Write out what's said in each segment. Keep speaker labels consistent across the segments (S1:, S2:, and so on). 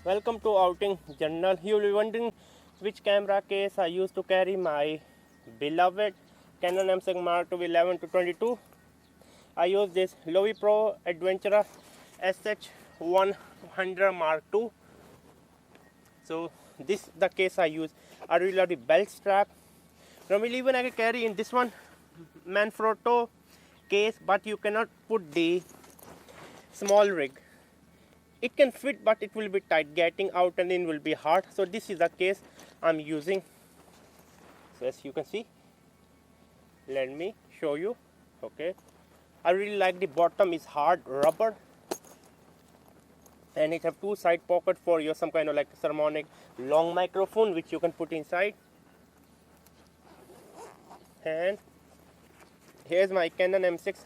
S1: Welcome to Outing Journal. You will be wondering which camera case I use to carry my beloved Canon M6 Mark II 11 to 22. I use this Lowepro Adventura SH100 Mark II. So this is the case I use. I really love the belt strap. Normally even I can carry in this one Manfrotto case, but you cannot put the small rig. It can fit, but it will be tight. Getting out and in will be hard. So this is the case I'm using. So as you can see, let me show you. Okay, I really like the bottom is hard rubber, and it have two side pocket for your some kind of like harmonic long microphone which you can put inside. And here's my Canon M6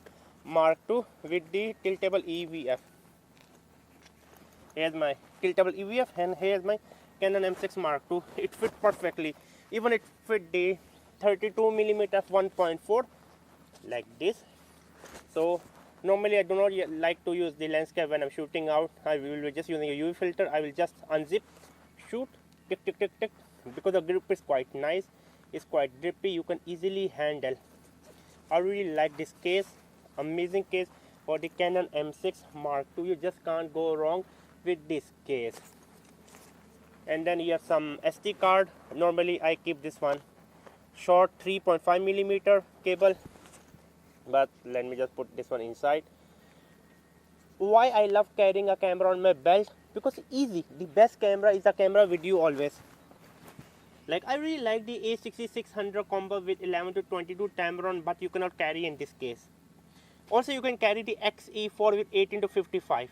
S1: Mark II with the tiltable EVF. Here's my tiltable EVF, and here's my Canon M6 Mark II. It fit perfectly. Even it fit the 32mm f1.4 like this. So normally I do not like to use the lens cap when I'm shooting out. I will be just using a UV filter. I will just unzip, shoot, tick tick tick tick, because the grip is quite nice. It's quite grippy. You can easily handle. I really like this case. Amazing case for the Canon M6 Mark II. You just can't go wrong with this case. And then you have some SD card. Normally I keep this one short 3.5mm cable, but let me just put this one inside. Why I love carrying a camera on my belt? Because it's easy. The best camera is a camera with you always. Like I really like the A6600 combo with 11 to 22 Tamron, but you cannot carry in this case. Also you can carry the XE4 with 18 to 55.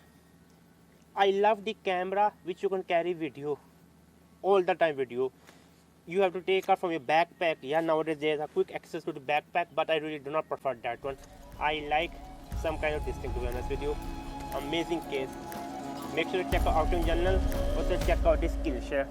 S1: I love the camera which you can carry with you all the time with you. You have to take out from your backpack. Yeah, nowadays there's a quick access to the backpack, but I really do not prefer that one. I like some kind of this thing, to be honest with you. Amazing case. Make sure to check out Outing Journal. Also check out this Skillshare.